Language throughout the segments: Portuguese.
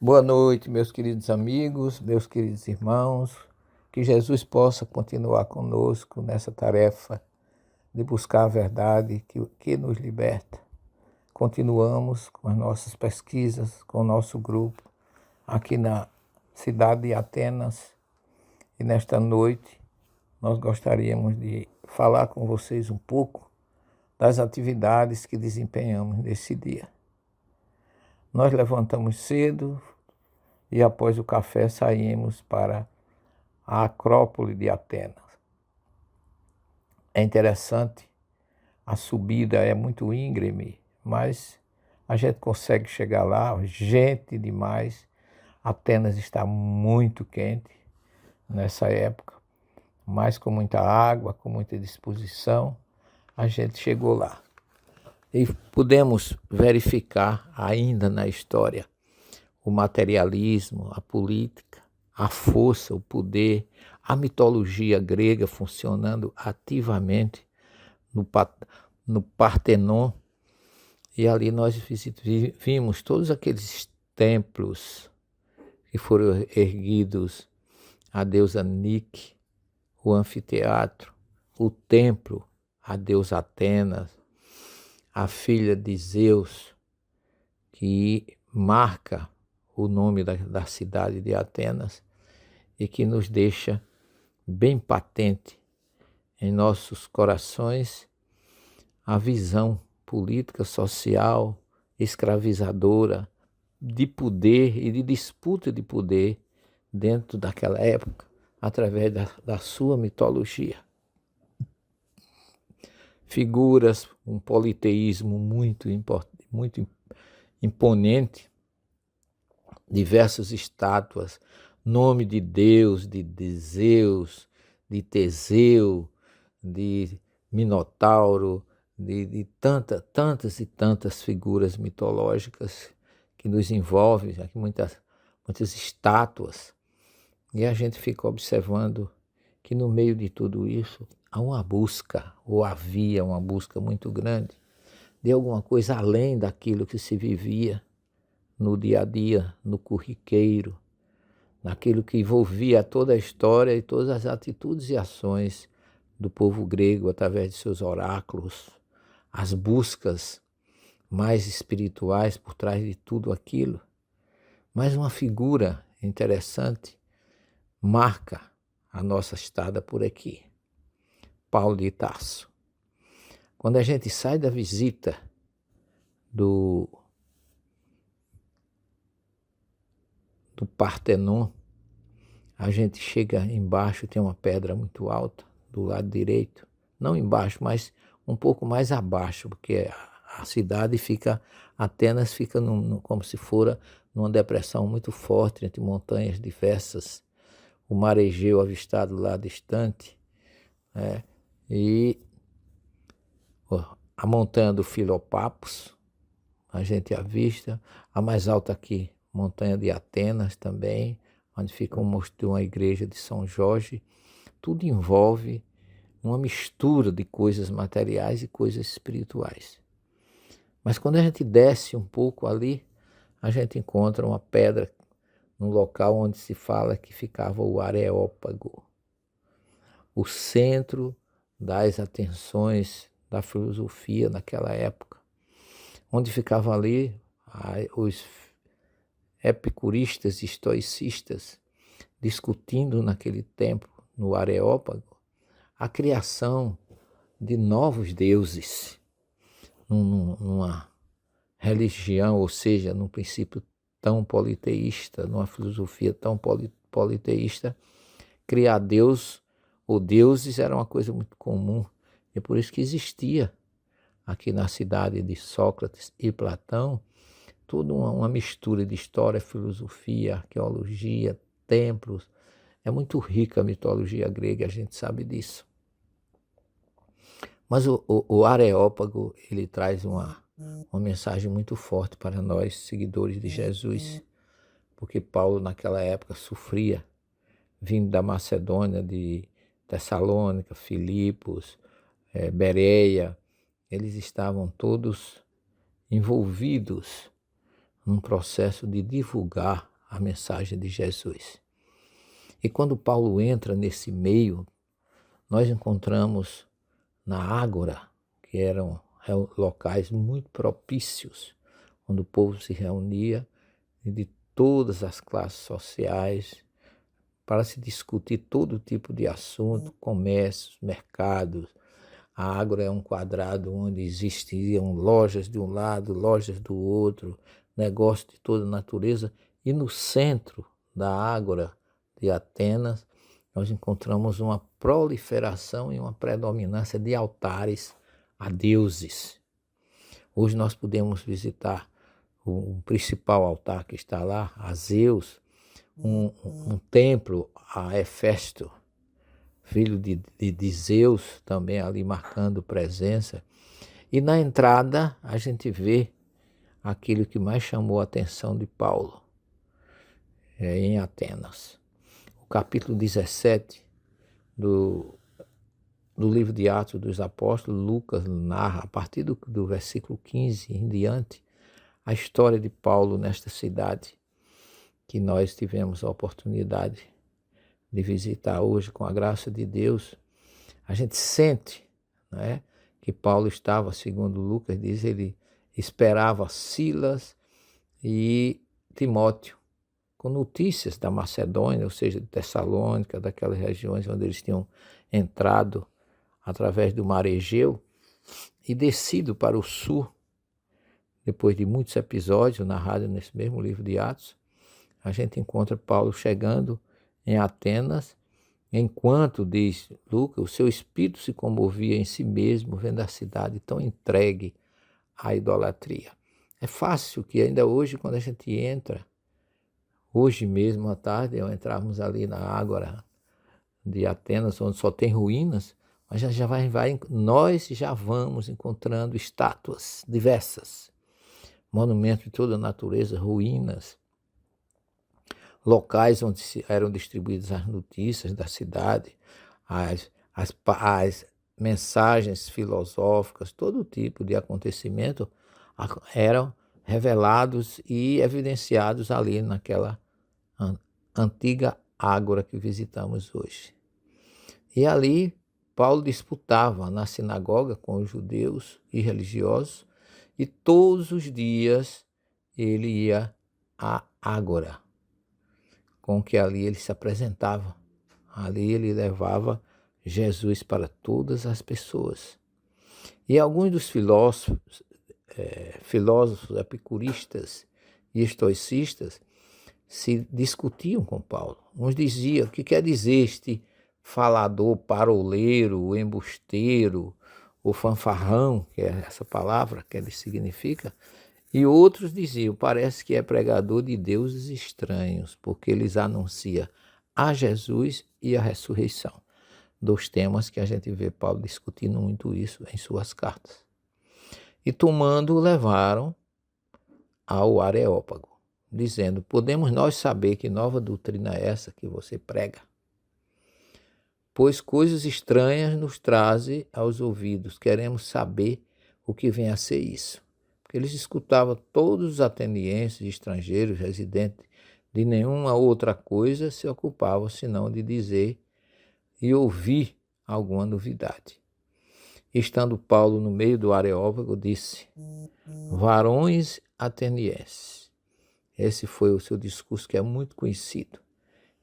Boa noite, meus queridos amigos, meus queridos irmãos. Que Jesus possa continuar conosco nessa tarefa de buscar a verdade que nos liberta. Continuamos com as nossas pesquisas, com o nosso grupo, aqui na cidade de Atenas. E nesta noite nós gostaríamos de falar com vocês um pouco das atividades que desempenhamos nesse dia. Nós levantamos cedo e após o café saímos para a Acrópole de Atenas. É interessante, a subida é muito íngreme, mas a gente consegue chegar lá, gente demais. Atenas está muito quente nessa época, mas com muita água, com muita disposição, a gente chegou lá. E pudemos verificar ainda na história o materialismo, a política, a força, o poder, a mitologia grega funcionando ativamente no Partenon. E ali nós vimos todos aqueles templos que foram erguidos à deusa Nike, o anfiteatro, o templo à deusa Atenas, a filha de Zeus, que marca o nome da cidade de Atenas e que nos deixa bem patente em nossos corações a visão política, social, escravizadora, de poder e de disputa de poder dentro daquela época, através da sua mitologia. Figuras, um politeísmo muito imponente, diversas estátuas, nome de Deus, de Zeus, de Teseu, de Minotauro, de tantas e tantas figuras mitológicas que nos envolvem, aqui muitas estátuas. E a gente fica observando que no meio de tudo isso há uma busca, ou havia uma busca muito grande, de alguma coisa além daquilo que se vivia no dia a dia, no corriqueiro, naquilo que envolvia toda a história e todas as atitudes e ações do povo grego através de seus oráculos, as buscas mais espirituais por trás de tudo aquilo. Mas uma figura interessante marca a nossa estada por aqui, Paulo de Tarso. Quando a gente sai da visita do Partenon, a gente chega embaixo, tem uma pedra muito alta do lado direito, não embaixo, mas um pouco mais abaixo, porque a cidade fica, Atenas fica como se fora numa depressão muito forte entre montanhas diversas, o mar Egeu avistado lá distante, e a montanha do Filopapos, a gente avista, a mais alta aqui, montanha de Atenas também, onde fica um mosteiro, uma igreja de São Jorge. Tudo envolve uma mistura de coisas materiais e coisas espirituais. Mas quando a gente desce um pouco ali, a gente encontra uma pedra num local onde se fala que ficava o Areópago, o centro das atenções da filosofia naquela época, onde ficava ali os epicuristas e estoicistas discutindo naquele tempo, no Areópago, a criação de novos deuses, numa religião, ou seja, num princípio tão politeísta, numa filosofia tão politeísta, criar Deus ou deuses era uma coisa muito comum. É por isso que existia aqui na cidade de Sócrates e Platão toda uma mistura de história, filosofia, arqueologia, templos. É muito rica a mitologia grega, a gente sabe disso. Mas o Areópago, ele traz uma mensagem muito forte para nós, seguidores de Jesus, porque Paulo naquela época sofria, vindo da Macedônia, de Tessalônica, Filipos, Bereia. Eles estavam todos envolvidos num processo de divulgar a mensagem de Jesus. E quando Paulo entra nesse meio, nós encontramos na Ágora, que eram locais muito propícios, onde o povo se reunia de todas as classes sociais para se discutir todo tipo de assunto, comércios, mercados. A Ágora é um quadrado onde existiam lojas de um lado, lojas do outro, negócios de toda natureza. E no centro da Ágora de Atenas, nós encontramos uma proliferação e uma predominância de altares a deuses. Hoje nós podemos visitar o principal altar que está lá, a Zeus, um templo a Hefesto, filho de Zeus, também ali marcando presença. E na entrada a gente vê aquilo que mais chamou a atenção de Paulo, em Atenas. O capítulo 17 do livro de Atos dos Apóstolos, Lucas narra, a partir do versículo 15 em diante, a história de Paulo nesta cidade, que nós tivemos a oportunidade de visitar hoje com a graça de Deus. A gente sente, né, que Paulo estava, segundo Lucas diz, ele esperava Silas e Timóteo, com notícias da Macedônia, ou seja, de Tessalônica, daquelas regiões onde eles tinham entrado através do mar Egeu e descido para o sul. Depois de muitos episódios narrados nesse mesmo livro de Atos, a gente encontra Paulo chegando em Atenas, enquanto, diz Lucas, o seu espírito se comovia em si mesmo, vendo a cidade tão entregue à idolatria. É fácil que ainda hoje, quando a gente entra, hoje mesmo à tarde, ao entrarmos ali na Ágora de Atenas, onde só tem ruínas, mas nós já vamos encontrando estátuas diversas, monumentos de toda a natureza, ruínas, locais onde eram distribuídas as notícias da cidade, as mensagens filosóficas, todo tipo de acontecimento eram revelados e evidenciados ali naquela antiga Ágora que visitamos hoje. E ali Paulo disputava na sinagoga com os judeus e religiosos, e todos os dias ele ia à Ágora, com que ali ele se apresentava. Ali ele levava Jesus para todas as pessoas. E alguns dos filósofos epicuristas e estoicistas se discutiam com Paulo. Uns diziam: o que quer dizer este falador, paroleiro, embusteiro, ou fanfarrão, que é essa palavra que ele significa? E outros diziam: parece que é pregador de deuses estranhos, porque eles anunciam a Jesus e a ressurreição. Dos temas que a gente vê Paulo discutindo muito isso em suas cartas. E tomando, levaram ao Areópago, dizendo: podemos nós saber que nova doutrina é essa que você prega? Pois coisas estranhas nos trazem aos ouvidos, queremos saber o que vem a ser isso. Porque eles escutavam todos os atenienses, estrangeiros, residentes, de nenhuma outra coisa se ocupavam senão de dizer e ouvir alguma novidade. Estando Paulo no meio do Areópago, disse: varões atenienses. Esse foi o seu discurso, que é muito conhecido.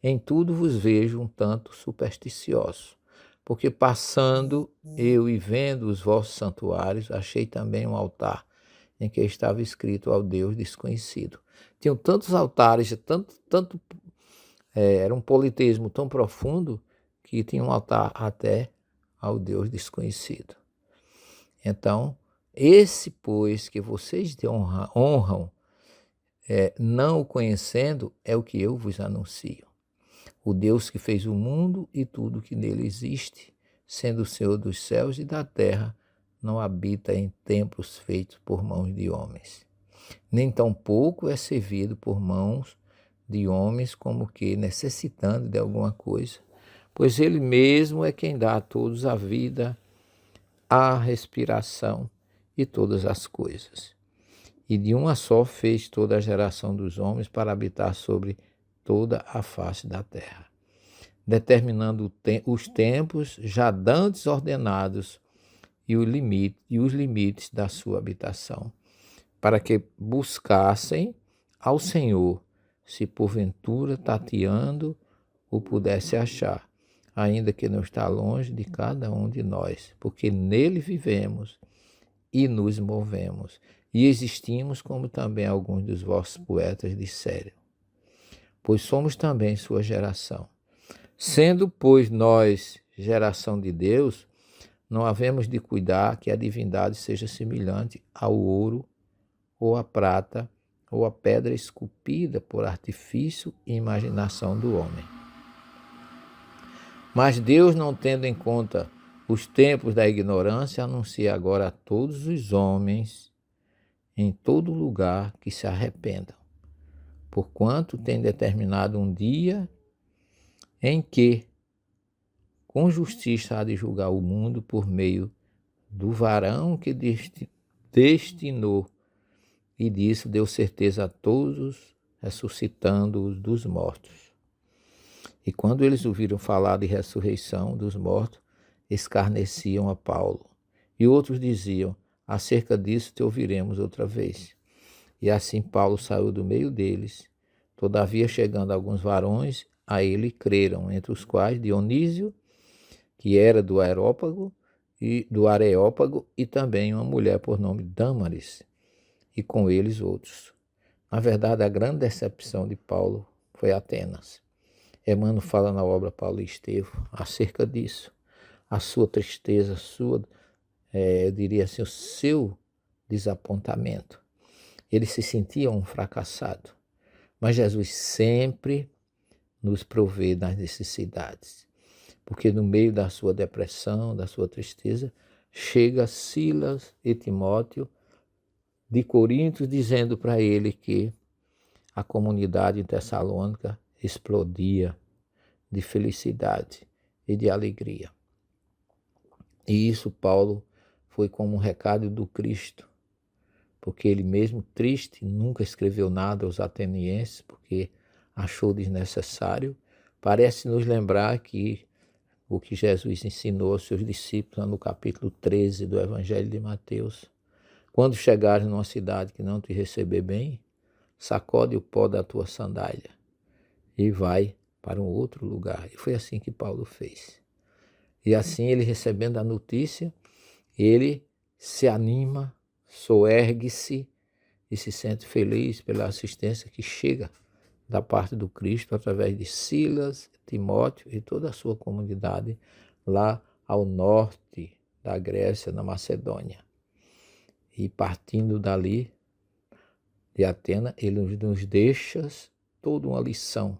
Em tudo vos vejo um tanto supersticioso, porque passando eu e vendo os vossos santuários, achei também um altar em que estava escrito ao Deus desconhecido. Tinham tantos altares, era um politeísmo tão profundo que tinha um altar até ao Deus desconhecido. Então, esse, pois, que vocês honram, não o conhecendo, é o que eu vos anuncio. O Deus que fez o mundo e tudo que nele existe, sendo o Senhor dos céus e da terra, não habita em templos feitos por mãos de homens. Nem tampouco é servido por mãos de homens como que necessitando de alguma coisa, pois ele mesmo é quem dá a todos a vida, a respiração e todas as coisas. e de uma só fez toda a geração dos homens para habitar sobre toda a face da terra, determinando os tempos já dantes ordenados e os limites da sua habitação, para que buscassem ao Senhor, se porventura tateando o pudesse achar, ainda que não está longe de cada um de nós, porque nele vivemos e nos movemos, e existimos, como também alguns dos vossos poetas disseram, pois somos também sua geração. Sendo, pois, nós geração de Deus, não havemos de cuidar que a divindade seja semelhante ao ouro, ou à prata, ou à pedra esculpida por artifício e imaginação do homem. Mas Deus, não tendo em conta os tempos da ignorância, anuncia agora a todos os homens, em todo lugar, que se arrependam, porquanto tem determinado um dia em que, com justiça, há de julgar o mundo por meio do varão que destinou, e disso deu certeza a todos, ressuscitando-os dos mortos. E quando eles ouviram falar de ressurreição dos mortos, escarneciam a Paulo. E outros diziam, acerca disso te ouviremos outra vez. E assim Paulo saiu do meio deles. Todavia, chegando alguns varões, a ele creram, entre os quais Dionísio, que era do Areópago, e também uma mulher por nome Dâmaris, e com eles outros. Na verdade, a grande decepção de Paulo foi Atenas. Emmanuel fala na obra Paulo e Estevão acerca disso, a sua tristeza, eu diria assim, o seu desapontamento. Ele se sentia um fracassado, mas Jesus sempre nos provê das necessidades, porque no meio da sua depressão, da sua tristeza, chega Silas e Timóteo de Corinto, dizendo para ele que a comunidade em Tessalônica explodia de felicidade e de alegria. E isso Paulo foi como um recado do Cristo, porque ele mesmo triste nunca escreveu nada aos atenienses, porque achou desnecessário. Parece nos lembrar que o que Jesus ensinou aos seus discípulos no capítulo 13 do Evangelho de Mateus. Quando chegares numa cidade que não te receber bem, sacode o pó da tua sandália e vai para um outro lugar. E foi assim que Paulo fez. E assim, ele recebendo a notícia, ele se anima, soergue-se e se sente feliz pela assistência que chega da parte do Cristo através de Silas, Timóteo e toda a sua comunidade lá ao norte da Grécia, na Macedônia. E partindo dali, de Atenas, ele nos deixa toda uma lição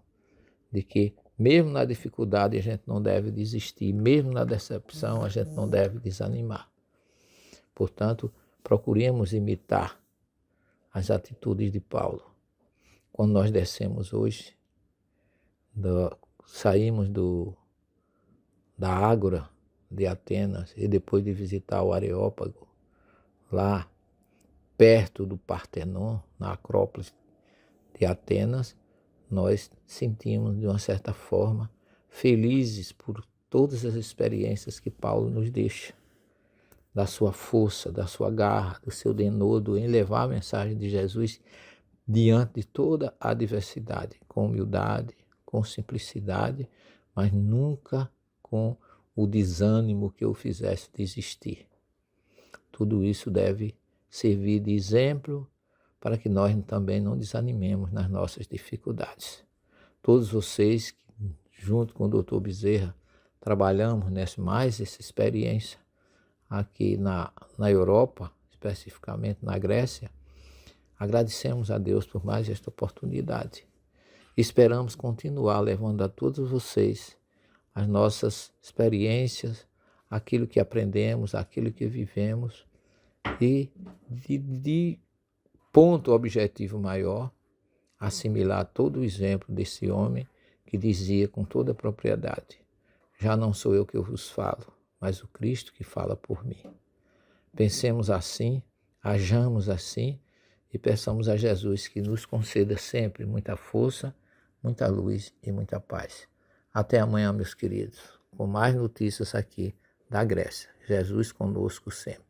de que mesmo na dificuldade a gente não deve desistir, mesmo na decepção a gente não deve desanimar. Portanto, procuremos imitar as atitudes de Paulo. Quando nós descemos hoje, saímos da Ágora de Atenas e depois de visitar o Areópago, lá perto do Partenon, na Acrópole de Atenas, nós sentimos, de uma certa forma, felizes por todas as experiências que Paulo nos deixa, da sua força, da sua garra, do seu denodo em levar a mensagem de Jesus diante de toda a adversidade, com humildade, com simplicidade, mas nunca com o desânimo que o fizesse desistir. Tudo isso deve servir de exemplo para que nós também não desanimemos nas nossas dificuldades. Todos vocês, junto com o Dr. Bezerra, trabalhamos nessa experiência aqui na Europa, especificamente na Grécia. Agradecemos a Deus por mais esta oportunidade. Esperamos continuar levando a todos vocês as nossas experiências, aquilo que aprendemos, aquilo que vivemos, e de ponto objetivo maior, assimilar todo o exemplo desse homem que dizia com toda a propriedade: já não sou eu que eu vos falo, mas o Cristo que fala por mim. Pensemos assim, hajamos assim, e peçamos a Jesus que nos conceda sempre muita força, muita luz e muita paz. Até amanhã, meus queridos, com mais notícias aqui da Grécia. Jesus conosco sempre.